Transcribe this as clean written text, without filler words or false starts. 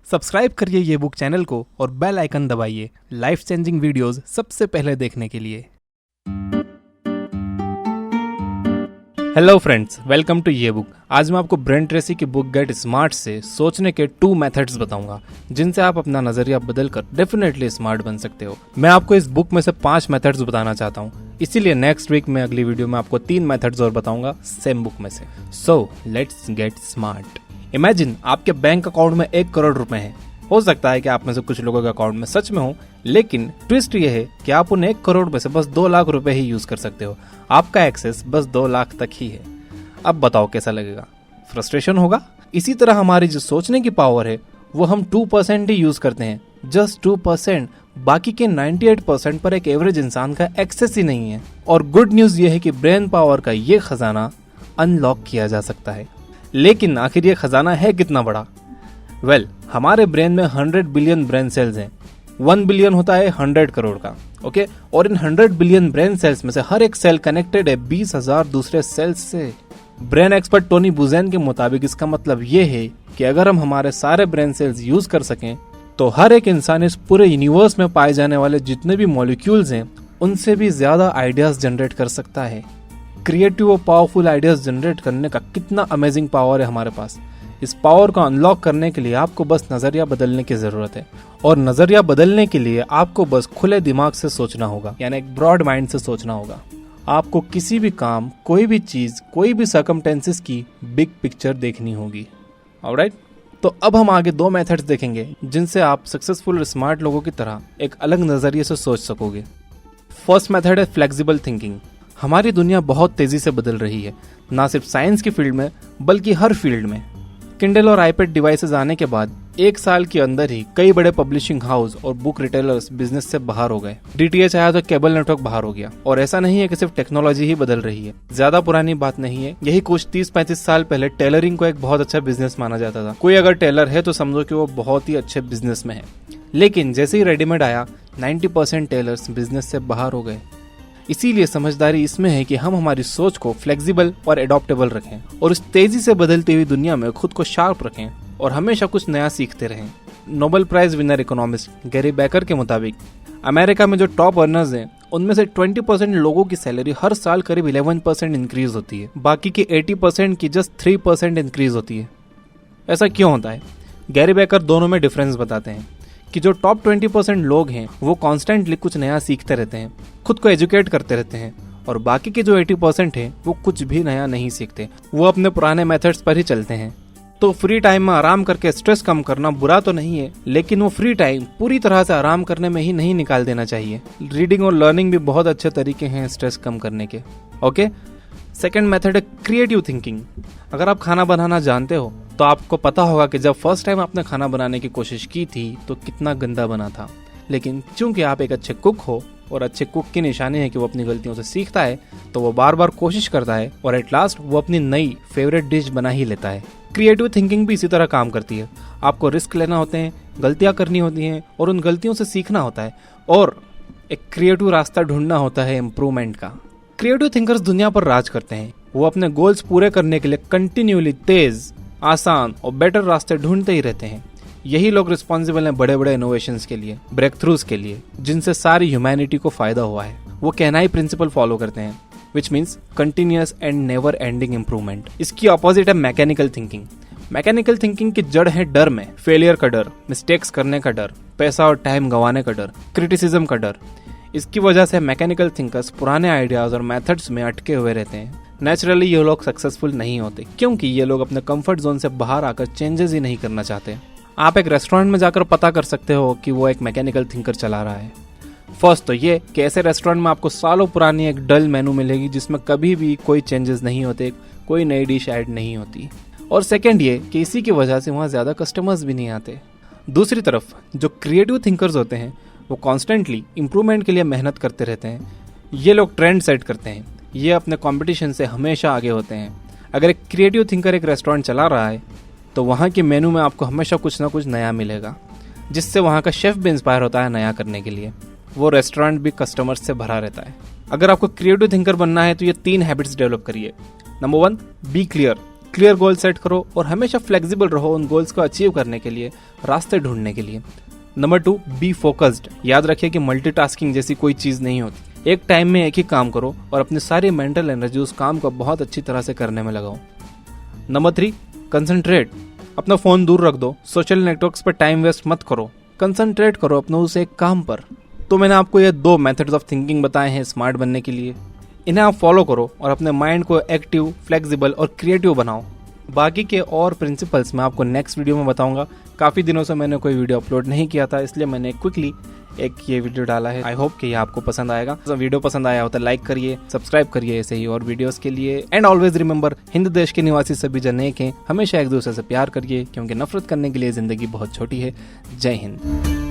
Subscribe करिए ये book channel को और बेल आइकन दबाइए लाइफ चेंजिंग वीडियोस सबसे पहले देखने के लिए। हेलो फ्रेंड्स, वेलकम टू ये बुक। आज मैं आपको ब्रेन ट्रेसी की बुक गेट स्मार्ट से सोचने के 2 मेथड्स बताऊंगा जिनसे आप अपना नजरिया बदलकर डेफिनेटली स्मार्ट बन सकते हो। मैं आपको इस बुक में से 5 मेथड्स बताना चाहता हूँ, इसीलिए नेक्स्ट वीक में अगली वीडियो में आपको 3 मेथड्स और बताऊंगा सेम बुक में से। So let's get smart. Imagine आपके बैंक अकाउंट में 1 करोड़ रुपए हैं। हो सकता है कि आप में से कुछ लोगों के अकाउंट में सच में हो, लेकिन ट्विस्ट ये है कि आप उन 1 करोड़ में से बस 2 लाख रुपए ही यूज कर सकते हो। आपका एक्सेस बस 2 लाख तक ही है। अब बताओ कैसा लगेगा? फ्रस्ट्रेशन होगा? इसी तरह हमारी जो सोचने की पावर है वो हम 2% ही यूज करते हैं, जस्ट 2%। बाकी के 98% पर एक एवरेज इंसान का एक्सेस ही नहीं है। और गुड न्यूज ये है कि ब्रेन पावर का ये खजाना अनलॉक किया जा सकता है। लेकिन आखिर ये खजाना है कितना बड़ा? हमारे ब्रेन में 100 बिलियन ब्रेन सेल्स हैं। 1 बिलियन होता है 100 करोड़ का, ओके। और इन 100 बिलियन ब्रेन सेल्स में से हर एक सेल कनेक्टेड है 20,000 दूसरे सेल्स से। ब्रेन एक्सपर्ट टोनी बुज़ेन के मुताबिक इसका मतलब ये है कि अगर हम हमारे सारे ब्रेन सेल्स यूज कर सकें तो हर एक इंसान इस पूरे यूनिवर्स में पाए जाने वाले जितने भी मॉलिक्यूल्स हैं उनसे भी ज्यादा आइडियाज जनरेट कर सकता है। क्रिएटिव और पावरफुल आइडियाज जनरेट करने का कितना अमेजिंग पावर है हमारे पास। इस पावर को अनलॉक करने के लिए आपको बस नजरिया बदलने की जरूरत है। और नजरिया बदलने के लिए आपको बस खुले दिमाग से सोचना होगा, यानी एक ब्रॉड माइंड से सोचना होगा। आपको किसी भी काम, कोई भी चीज, कोई भी सर्कमस्टेंसेस की बिग पिक्चर देखनी होगी। ऑलराइट, तो अब हम आगे 2 मेथड्स देखेंगे जिनसे आप सक्सेसफुल और स्मार्ट लोगों की तरह एक अलग नजरिए से सोच सकोगे। फर्स्ट मेथड है फ्लेक्सिबल थिंकिंग। हमारी दुनिया बहुत तेजी से बदल रही है, ना सिर्फ साइंस की फील्ड में बल्कि हर फील्ड में। किंडल और आईपैड डिवाइसेस आने के बाद 1 साल के अंदर ही कई बड़े पब्लिशिंग हाउस और बुक रिटेलर्स बिजनेस से बाहर हो गए। डीटीएच आया तो केबल नेटवर्क बाहर हो गया। और ऐसा नहीं है कि सिर्फ टेक्नोलॉजी ही बदल रही है, ज्यादा पुरानी बात नहीं है। यही कुछ 30-35 साल पहले टेलरिंग को एक बहुत अच्छा बिजनेस माना जाता था। कोई अगर टेलर है तो समझो कि वो बहुत ही अच्छे बिजनेस में है। लेकिन जैसे ही रेडीमेड आया 90% टेलर्स बिजनेस से बाहर हो गए। इसीलिए समझदारी इसमें है कि हम हमारी सोच को फ्लेक्सिबल और एडॉप्टेबल रखें और इस तेजी से बदलती हुई दुनिया में खुद को शार्प रखें और हमेशा कुछ नया सीखते रहें। Nobel prize winner economist Gary Becker के मुताबिक अमेरिका में जो टॉप अर्नर्स हैं उनमें से 20% लोगों की सैलरी हर साल करीब 11% इंक्रीज होती है। बाकी की 80% की जस्ट 3% इंक्रीज होती है। ऐसा क्यों होता है? गैरी बेकर दोनों में डिफरेंस बताते हैं कि जो टॉप 20% लोग हैं वो कॉन्स्टेंटली कुछ नया सीखते रहते हैं, खुद को एजुकेट करते रहते हैं। और बाकी के जो 80% हैं वो कुछ भी नया नहीं सीखते, वो अपने पुराने मेथड्स पर ही चलते हैं। तो फ्री टाइम में आराम करके स्ट्रेस कम करना बुरा तो नहीं है, लेकिन वो फ्री टाइम पूरी तरह से आराम करने में ही नहीं निकाल देना चाहिए। रीडिंग और लर्निंग भी बहुत अच्छे तरीके हैं स्ट्रेस कम करने के, ओके। सेकेंड मेथड है क्रिएटिव थिंकिंग। अगर आप खाना बनाना जानते हो तो आपको पता होगा कि जब फर्स्ट टाइम आपने खाना बनाने की कोशिश की थी तो कितना गंदा बना था। लेकिन चूंकि आप एक अच्छे कुक हो और अच्छे कुक की निशानी है कि वो अपनी गलतियों से सीखता है, तो वो बार बार कोशिश करता है और एट लास्ट वो अपनी नई फेवरेट डिश बना ही लेता है। क्रिएटिव थिंकिंग भी इसी तरह काम करती है। आपको रिस्क लेना होते हैं, गलतियां करनी होती हैं और उन गलतियों से सीखना होता है और एक क्रिएटिव रास्ता ढूंढना होता है इम्प्रूवमेंट का। क्रिएटिव थिंकर्स दुनिया पर राज करते हैं। वो अपने गोल्स पूरे करने के लिए कंटिन्यूली तेज, आसान और बेटर रास्ते ढूंढते ही रहते हैं। यही लोग रिस्पॉन्सिबल हैं बड़े बड़े इनोवेशंस के लिए, ब्रेक थ्रूज के लिए, जिनसे सारी ह्यूमैनिटी को फायदा हुआ है। वो कहनाई प्रिंसिपल फॉलो करते हैं, which means continuous and never ending improvement. इसकी अपोजिट है मैकेनिकल थिंकिंग। मैकेनिकल थिंकिंग की जड़ है डर में, फेलियर का डर, मिस्टेक्स करने का डर, पैसा और टाइम गंवाने का डर, क्रिटिसिज्म का डर। इसकी वजह से मैकेनिकल थिंकर्स पुराने आइडियाज और मेथड्स में अटके हुए रहते हैं। नेचुरली ये लोग सक्सेसफुल नहीं होते क्योंकि ये लोग अपने कंफर्ट जोन से बाहर आकर चेंजेस ही नहीं करना चाहते। आप एक रेस्टोरेंट में जाकर पता कर सकते हो कि वो एक मैकेनिकल थिंकर चला रहा है। फर्स्ट तो ये कि ऐसे रेस्टोरेंट में आपको सालों पुरानी एक डल मेनू मिलेगी जिसमें कभी भी कोई चेंजेस नहीं होते, कोई नई डिश ऐड नहीं होती। और सेकेंड ये कि इसी की वजह से वहाँ ज्यादा कस्टमर्स भी नहीं आते। दूसरी तरफ जो क्रिएटिव थिंकर्स होते हैं वो कॉन्स्टेंटली इम्प्रूवमेंट के लिए मेहनत करते रहते हैं। ये लोग ट्रेंड सेट करते हैं, ये अपने कंपटीशन से हमेशा आगे होते हैं। अगर एक क्रिएटिव थिंकर एक रेस्टोरेंट चला रहा है तो वहाँ के मेनू में आपको हमेशा कुछ ना कुछ नया मिलेगा, जिससे वहाँ का शेफ भी इंस्पायर होता है नया करने के लिए। वो रेस्टोरेंट भी कस्टमर्स से भरा रहता है। अगर आपको क्रिएटिव थिंकर बनना है तो ये 3 हैबिट्स डेवलप करिए। Number 1, be clear. Clear goal set करो और हमेशा फ्लेक्सिबल रहो उन गोल्स को अचीव करने के लिए, रास्ते ढूंढने के लिए। Number 2, be focused. याद रखिए कि मल्टीटास्किंग जैसी कोई चीज़ नहीं होती। एक टाइम में एक ही काम करो और अपनी सारी मेंटल एनर्जी उस काम को बहुत अच्छी तरह से करने में लगाओ। Number 3, concentrate. अपना फ़ोन दूर रख दो, सोशल नेटवर्क्स पर टाइम वेस्ट मत करो, कंसंट्रेट करो अपने उस एक काम पर। तो मैंने आपको ये 2 मेथड्स ऑफ थिंकिंग बताए हैं स्मार्ट बनने के लिए। इन्हें आप फॉलो करो और अपने माइंड को एक्टिव, फ्लेक्सिबल और क्रिएटिव बनाओ। बाकी के और प्रिंसिपल्स मैं आपको नेक्स्ट वीडियो में बताऊंगा। काफ़ी दिनों से मैंने कोई वीडियो अपलोड नहीं किया था, इसलिए मैंने क्विकली एक ये वीडियो डाला है। आई होप कि ये आपको पसंद आएगा। तो वीडियो पसंद आया हो तो लाइक करिए, सब्सक्राइब करिए ऐसे ही और वीडियोस के लिए। एंड ऑलवेज रिमेंबर, हिंद देश के निवासी सभी जन एक हैं। हमेशा एक दूसरे से प्यार करिए, क्योंकि नफरत करने के लिए ज़िंदगी बहुत छोटी है। जय हिंद।